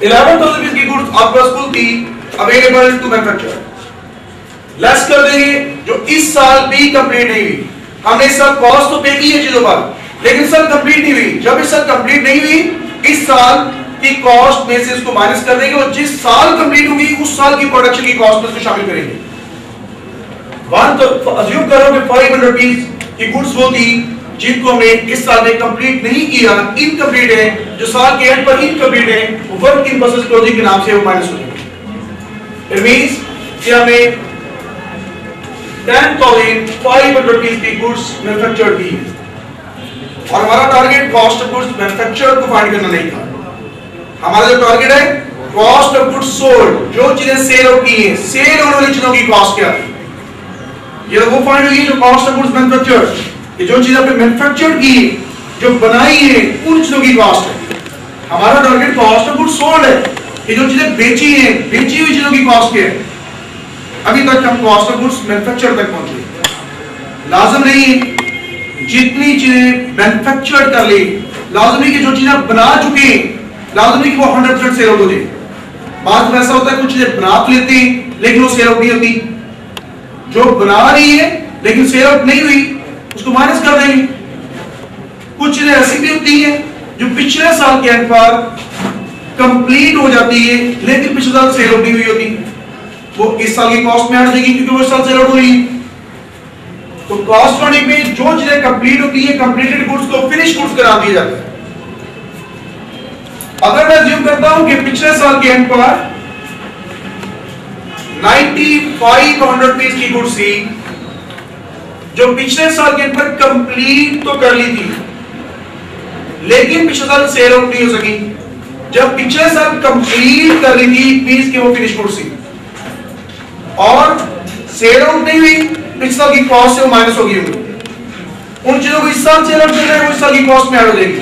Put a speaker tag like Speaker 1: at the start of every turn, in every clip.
Speaker 1: 11,000 rupees की goods आपके पास कुल थी अवेलेबल टू मैन्युफैक्चर। लेस कर देंगे जो इस साल भी कंप्लीट नहीं हुई। हमने इस साल कॉस्ट तो पे की है चीजों पर, लेकिन इस साल कंप्लीट नहीं हुई। जब इस साल कंप्लीट नहीं हुई, इस साल की कॉस्ट में से इसको माइनस कर देंगे और जिस साल कंप्लीट होगी उस साल की प्रोडक्शन की कॉस्ट में इसको शामिल करेंगे। वन तो अज्यूम करो कि 500 रुपीस की गुड्स वो थी जिनको हमने इस साल में कंप्लीट नहीं किया, इनकम्प्लीट है, जो साल के एंड पर इनकम्प्लीट है, वर्क इन प्रोसेस क्लोजिंग के नाम से वो माइनस हो जाएंगे। इट मींस कि हमें 10,500 रुपीस की गुड्स मैन्युफैक्चर्ड की और हमारा target cost of goods manufactured को फाइंड करना नहीं था। हमारा जो टारगेट है कॉस्ट ऑफ गुड्स सोल्ड, जो चीजें सेल आउट की हैं, सेल होने वाली चीजों की कॉस्ट क्या है, ये वो फाइंड होगी जो कॉस्ट ऑफ गुड्स मैन्युफैक्चर्ड, ये जो चीज आपने मैन्युफैक्चर्ड की, जो बनाई है, उन चीजों की कॉस्ट है। हमारा target cost of goods sold है, ये जो चीजें बेची हैं, बेची हुई चीजों की कॉस्ट क्या है। अभी तक हम कॉस्ट ऑफ गुड्स मैन्युफैक्चर तक पहुंचे। लाजम नहीं जितनी चीजें मैन्युफैक्चर कर ली, लाजम नहीं कि जो चीजें बना चुके, लाजम नहीं कि वो 100% सेल आउट हो जाए। बात में ऐसा होता है कुछ चीजें बना तो लेते लेकिन वो सेल आउट नहीं होती, जो बना रही है लेकिन सेल आउट नहीं हुई उसको माइनस कर देंगे। कुछ चीजें ऐसी भी होती है जो पिछले साल के एंड पर कंप्लीट हो जाती है लेकिन पिछले साल सेल आउट नहीं हुई होती, वो इस साल की कॉस्ट में आ जाएगी क्योंकि वो इस साल सेल आउट हुई। तो कॉस्ट अकाउंटिंग में जो चीजें कंप्लीट होती है, कंप्लीटेड गुड्स को फिनिश गुड्स करा दिया जाता है। अगर मैं अज्यूम करता हूं कि पिछले साल के एंड पर 9500 रुपीस की गुड्स थी जो पिछले साल के एंड पर कंप्लीट तो कर ली थी लेकिन पिछले साल सेल आउट नहीं हो सकी। जब पिछले साल कंप्लीट कर ली थी मींस कि वो फिनिश गुड्स थी और सेल आउट नहीं हुई, पिछले साल की कॉस्ट से वो माइनस होगी। उन चीजों को इस साल सेल आउट करना है, वो इस साल की कॉस्ट में ऐड हो जाएगी,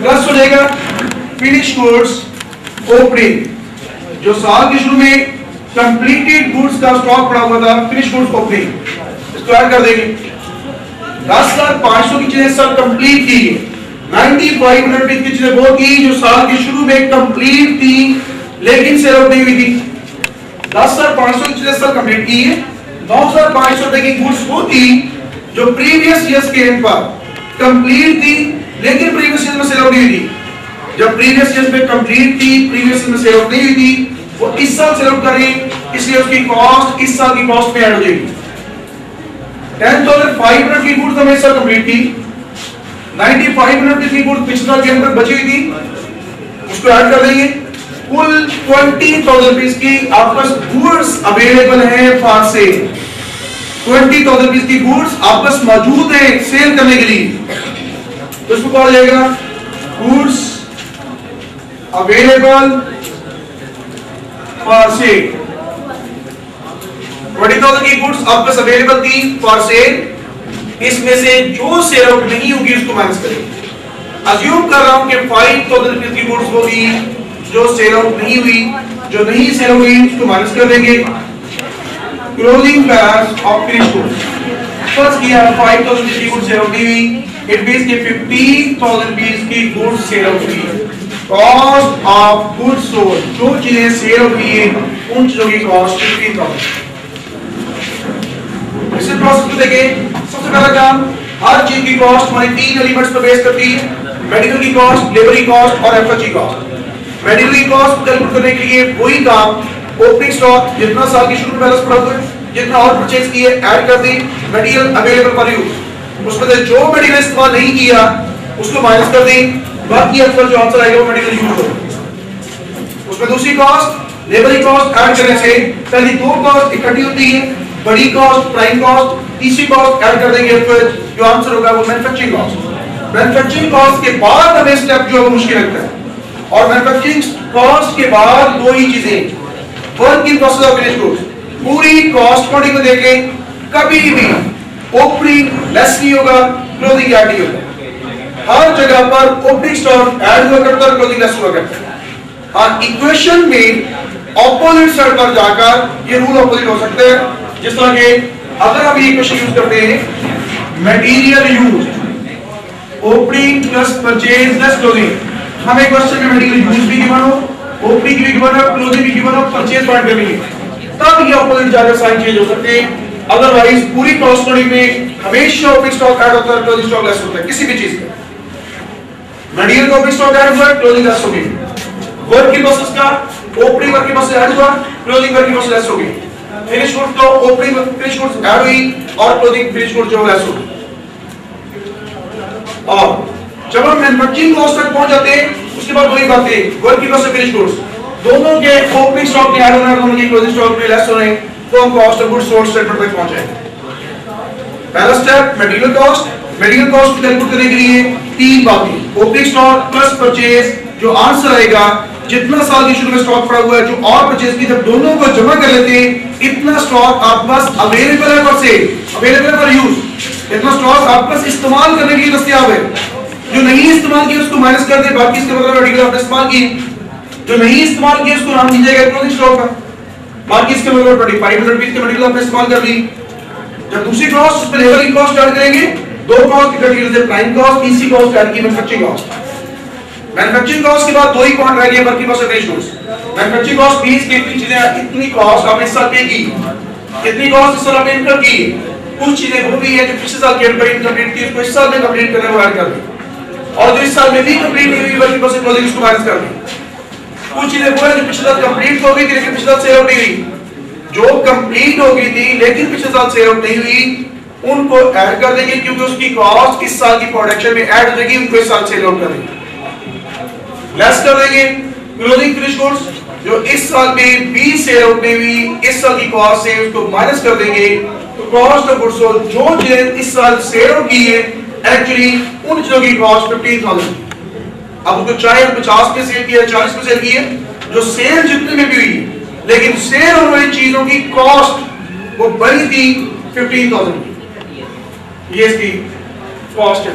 Speaker 1: प्लस हो जाएगा फिनिश गुड्स ओपनिंग, जो साल के शुरू में कंप्लीटेड गुड्स का स्टॉक पड़ा हुआ था, फिनिश गुड्स ओपनिंग, इसको ऐड कर देंगे। 10,500 की चीजें सब कंप्लीट की, 9500 रुपीस की चीजें वो थी जो साल के शुरू में कंप्लीट थी लेकिन सेल आउट नहीं हुई थी। 10,500 की चीजें सब कंप्लीट की है। 9,500 रुपए की गुड्स वो थी जो प्रीवियस ईयर्स के एंड पर कंप्लीट थी लेकिन प्रीवियस ईयर में सेल आउट नहीं हुई थी। जब प्रीवियस ईयर में कंप्लीट थी, प्रीवियस ईयर में सेल आउट नहीं हुई थी, वो इस साल सेल आउट कर रही, इसलिए उसकी कॉस्ट इस साल की कॉस्ट में ऐड हो जाएगी। 10,500 की गुड्स हमें इस साल कंप्लीट थी, 9,500 की गुड्स पिछले साल के अंदर बची हुई थी, उसको ऐड कर देंगे। कुल 20,000 रुपीस की आपके पास गुड्स अवेलेबल है फॉर सेल। 20,000 रुपीस की गुड्स आपके पास मौजूद है सेल करने के लिए, तो इसको कहा जाएगा गुड्स अवेलेबल फॉर सेल। 20,000 की गुड्स आपके पास अवेलेबल थी फॉर सेल, इसमें से जो सेल आउट नहीं होगी उसको माइनस करेंगे। अज्यूम कर रहा हूं कि 5,000 रुपीस की गुड्स होगी जो सेल आउट नहीं हुई, जो नहीं सेल हुई उसको माइनस कर देंगे। Closing balance of finish goods, first किया 5,000 रुपीस की गुड्स सेल आउट नहीं हुई, इट मींस कि 15,000 रुपीस की गुड्स सेल आउट हुई। कॉस्ट ऑफ गुड्स सोल्ड, जो चीजें सेल आउट हुई है उन चीजों की कॉस्ट 15,000। इस प्रोसेस को देखें, सबसे पहला काम, हर चीज की कॉस्ट हमारी 3 एलिमेंट्स पर बेस करती है, मेडिकल की कॉस्ट, लेबर की कॉस्ट और एफएचई कॉस्ट। मेडिकल की कॉस्ट कैलकुलेट करने के लिए वही काम, ओपनिंग स्टॉक जितना साल की शुरू में बैलेंस पड़ा हुआ है, जितना और परचेज किए ऐड कर दी, मटेरियल अवेलेबल फॉर यूज, उसमें से जो मटेरियल इस्तेमाल नहीं किया उसको माइनस कर दी, बाकी आपका जो आंसर आएगा वो मटेरियल यूज होगा। उसमें दूसरी कॉस्ट, लेबर की कॉस्ट ऐड करने से पहली दो कॉस्ट इकट्ठी होती है, बड़ी कॉस्ट, प्राइम कॉस्ट, तीसरी कॉस्ट ऐड कर देंगे, फिर जो आंसर होगा वो मैन्युफैक्चरिंग कॉस्ट। मैन्युफैक्चरिंग कॉस्ट के बाद हमें स्टेप जो है मुश्किल लगता है, और मैन्युफैक्चरिंग कॉस्ट के बाद दो ही चीजें, work in process of finish goods. पूरी कॉस्ट अकाउंटिंग में देखें कभी भी ओपनिंग लेस नहीं होगा, क्लोजिंग ऐड नहीं होगा, हर जगह पर ओपनिंग स्टॉक ऐड हुआ करता है, क्लोजिंग लेस हुआ करता है। हाँ, इक्वेशन में ऑपोजिट साइड पर जाकर ये रूल ऑपोजिट हो सकते हैं, जिस तरह के अगर हम ये इक्वेशन यूज करते हैं, material use opening plus purchase less closing, हमें क्वेश्चन में मेडिकल यूज भी गिवन हो, ओपनिंग भी गिवन हो, क्लोजिंग भी गिवन हो, परचेज पॉइंट भी गिवन हो, तब ये ऑपोजिट चार्जर साइन चेंज हो सकते हैं। अदरवाइज पूरी कॉस्टिंग में हमेशा ओपनिंग स्टॉक ऐड होता है, क्लोजिंग स्टॉक लेस होता है किसी भी चीज का। मेडिकल का ओपनिंग स्टॉक ऐड हुआ, क्लोजिंग लेस होगी। वर्क की प्रोसेस का ओपनिंग वर्क की प्रोसेस ऐड हुआ, क्लोजिंग वर्क की प्रोसेस लेस होगी। फिनिश गुड्स तो ओपनिंग फिनिश गुड्स ऐड हुई और क्लोजिंग फिनिश गुड्स जो लेस होगी। और जब हम मैन्युफैक्चरिंग कॉस्ट तक पहुंच जाते हैं उसके बाद वही बातें वर्क की प्रोसेस फिनिश गुड्स दोनों के ओपनिंग स्टॉक में ऐड होना है, दोनों की क्लोजिंग स्टॉक में लेस होना है, तो हम cost of goods sold statement तक पहुंच जाएंगे। पहला step material cost. Material cost calculate करने के लिए तीन बातें, ओपनिंग स्टॉक प्लस परचेज, जो आंसर आएगा जितना साल की शुरू में स्टॉक पड़ा हुआ है जो और परचेज की, जब दोनों को जमा कर लेते हैं इतना स्टॉक आपके पास अवेलेबल है फॉर सेल, अवेलेबल है फॉर यूज, इतना स्टॉक आपके पास इस्तेमाल करने के लिए दस्तयाब है। जो नहीं इस्तेमाल किया उसको माइनस कर दे, बाकी इसका मतलब मटेरियल आपने इस्तेमाल किए, जो नहीं इस्तेमाल किया उसको नाम दीजिएगा क्लोजिंग स्टॉक का, बाकी इसका मतलब 2500 रुपीस के मटेरियल आपने इस्तेमाल कर ली। जब दूसरी कॉस्ट उस पर लेबर की कॉस्ट ऐड करेंगे, दो कॉस्ट इकट्ठी करते हैं, प्राइम कॉस्ट, तीसरी कॉस्ट ऐड की मैन्युफैक्चरिंग कॉस्ट। मैन्युफैक्चरिंग कॉस्ट के बाद दो ही पॉइंट रह गए वर्क की cost, finish goods. Manufacturing cost means कितनी चीजें, इतनी कॉस्ट आपने इस साल पे की, कितनी कॉस्ट इस साल आपने इनकम की, कुछ चीजें वो भी है जो पिछले साल के अंदर इनकम्प्लीट थी उसको इस साल में कंप्लीट करने को ऐड कर दी, और जो इस साल में भी कंप्लीट नहीं हुई वर्क की कॉस्ट क्लोजिंग उसको माइनस कर दी। कुछ चीजें वो है जो पिछले साल कंप्लीट हो गई थी लेकिन पिछले साल सेल आउट नहीं हुई, जो कंप्लीट हो गई थी लेकिन पिछले साल सेल आउट नहीं हुई उनको ऐड कर देंगे क्योंकि उसकी कॉस्ट इस साल की प्रोडक्शन में ऐड हो जाएगी, उनको इस साल सेल आउट कर देंगे, लेस कर देंगे। क्लोजिंग फिनिश गुड्स जो इस साल में भी सेल आउट नहीं हुई इस साल की कॉस्ट से उसको माइनस कर देंगे, तो कॉस्ट ऑफ गुड्स सोल्ड जो चीजें इस साल सेल आउट की है एक्चुअली उन चीजों की कॉस्ट 15,000। अब उसको चाहे 50 पे सेल किया 40 पे सेल की है, जो सेल जितने में भी हुई लेकिन सेल होने वाली चीजों की कॉस्ट वो बड़ी थी 15,000 की, ये इसकी कॉस्ट है।